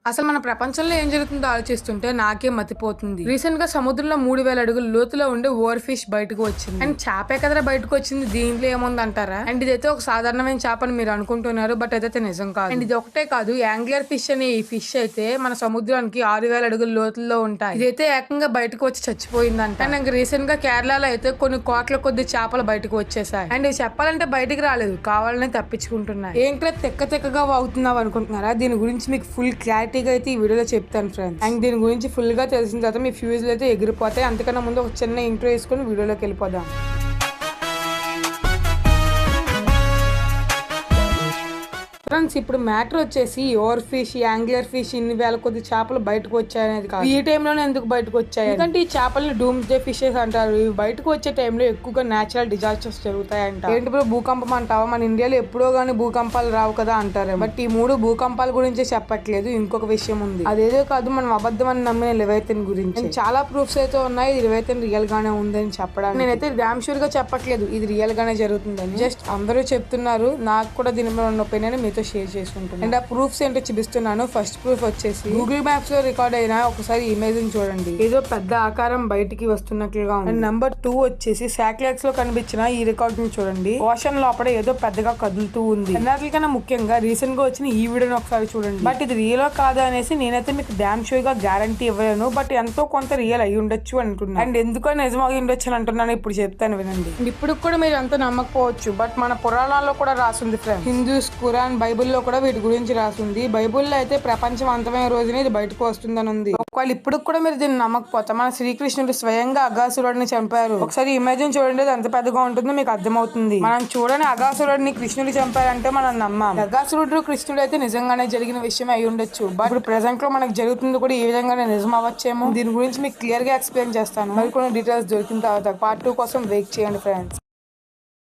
అసలు మన ప్రపంచంలో ఏం జరుగుతుందో ఆలోచిస్తుంటే నాకే మతిపోతుంది. రీసెంట్ గా సముద్రంలో 3000 అడుగుల లోతులో ఉండే ఓవర్ ఫిష్ బయటకు వచ్చింది. అండ్ చేపే కదరా బయటకు వచ్చింది, దీంట్లో ఏముంది అంటారా? అండ్ ఇదైతే ఒక సాధారణమైన చేప అని మీరు అనుకుంటున్నారు, బట్ అదైతే నిజం కాదు. అండ్ ఇది ఒకటే కాదు, యాంగ్లర్ ఫిష్ అనే ఈ ఫిష్ అయితే మన సముద్రానికి 6000 అడుగుల లోతుల్లో ఉంటాయి. ఇదైతే ఏకంగా బయటకు వచ్చి చచ్చిపోయిందంట. అండ్ ఇంకా రీసెంట్ గా కేరళలో అయితే కొన్ని కోట్ల కొద్ది చేపలు బయటకు వచ్చేసాయి. అండ్ ఇవి చెప్పాలంటే బయటికి రాలేదు, కావాలని తప్పించుకుంటున్నాయి. ఏంటో తెక్కగా అవుతున్నావు అనుకుంటున్నారా? దీని గురించి మీకు ఫుల్ క్లారిటీ అయితే ఈ వీడియోలో చెప్తాను ఫ్రెండ్స్. అండ్ దీని గురించి ఫుల్ గా తెలిసిన తర్వాత మీ ఫ్యూజ్ అయితే ఎగిరిపోతాయి. అంతకన్నా ముందు ఒక చిన్న ఇంట్రో వేసుకొని వీడియోలోకి వెళ్ళిపోదాం. ఫ్రెండ్స్, ఇప్పుడు మ్యాటర్ వచ్చేసి ఓవర్ ఫిష్, యాంగ్లర్ ఫిష్ ఇన్ని వేల కొద్ది చేపలు బయటకు వచ్చాయనేది కాదు. ఈ టైంలోనే ఎందుకు బయటకు వచ్చాయి ఎందుకంటే ఈ చేపల్ని డూమ్స్ డే ఫిషెస్ అంటారు. ఇవి బయటకు వచ్చే టైంలో ఎక్కువగా నేచురల్ డిజాస్టర్స్ జరుగుతాయంట. ఏంటి ఇప్పుడు భూకంపం అంటావా? మన ఇండియాలో ఎప్పుడో గానీ భూకంపాలు రావు కదా అంటారు. బట్ ఈ 3 భూకంపాల గురించి చెప్పట్లేదు, ఇంకొక విషయం ఉంది. అదేదో కాదు, మనం అబద్ధం అని నమ్మిన లెవైథన్ గురించి. చాలా ప్రూఫ్స్ అయితే ఉన్నాయి లెవైథన్ రియల్ గానే ఉందని చెప్పడానికి. నేనైతే డామ్ షూర్ గా చెప్పట్లేదు ఇది రియల్ గానే జరుగుతుందని. జస్ట్ అందరూ చెప్తున్నారు, నాకు కూడా దీని మీద ఉన్న ఒపీనియన్ మీతో షేర్ చేసుకుంటున్నాను. అండ్ ఆ ప్రూఫ్స్ ఏంటో చూపిస్తున్నాను. ఫస్ట్ ప్రూఫ్ వచ్చేసి గూగుల్ మ్యాప్స్ లో రికార్డ్ అయిన ఒకసారి ఇమేజ్ చూడండి. ఏదో పెద్ద ఆకారం బయటికి వస్తున్నట్లుగా ఉంది. అండ్ నెంబర్ 2 వచ్చేసి శాటిలైట్స్ లో కనిపించిన ఈ రికార్డ్ ని చూడండి. ఓషన్ లోపల ఏదో పెద్దగా కదులుతూ ఉంది. అన్నిటికన్నా ముఖ్యంగా రీసెంట్ గా వచ్చిన ఈ వీడియోని ఒకసారి చూడండి. బట్ ఇది రియల్ కాదా అనేసి నేనైతే మీకు డామ్ షూర్ గా గ్యారంటీ ఇవ్వలేను, బట్ ఎంతో కొంత రియల్ అయి ఉండొచ్చు అంటున్నాను. అండ్ ఎందుకో నిజం అయి ఉండొచ్చు అని అంటున్నాను, ఇప్పుడు చెప్తాను వినండి. ఇప్పుడు కూడా మీరు అంత నమ్మకపోవచ్చు, బట్ మన పురాణాల్లో కూడా రాసింది ఫ్రెండ్స్. హిందూస్, ఖురాన్, బైబుల్లో కూడా వీటి గురించి రాసింది. బైబుల్లో అయితే ప్రపంచం అంతమైన రోజునే ఇది బయటకు వస్తుందని ఉంది. ఒకవేళ ఇప్పుడు కూడా మీరు దీన్ని నమ్మకపోతే మన శ్రీకృష్ణుడు స్వయంగా అగాసురుడిని చంపారు. ఒకసారి ఇమేజ్ చూడండి, ఎంత పెద్దగా ఉంటుందో మీకు అర్థమవుతుంది. మనం చూడని అగాసురుడిని కృష్ణుడు చంపారంటే మనం నమ్మాం. అగాసురుడు కృష్ణుడు అయితే నిజంగానే జరిగిన విషయం అయి ఉండొచ్చు, బట్ ఇప్పుడు ప్రెసెంట్ లో మనకు జరుగుతుంది కూడా ఈ విధంగానే నిజం అవ్వచ్చేమో. దీని గురించి మీకు క్లియర్ గా ఎక్స్ప్లెయిన్ చేస్తాను. మరి కొన్ని డీటెయిల్స్ దొరికిన తర్వాత పార్ట్ 2 కోసం వెయిట్ చేయండి ఫ్రెండ్స్.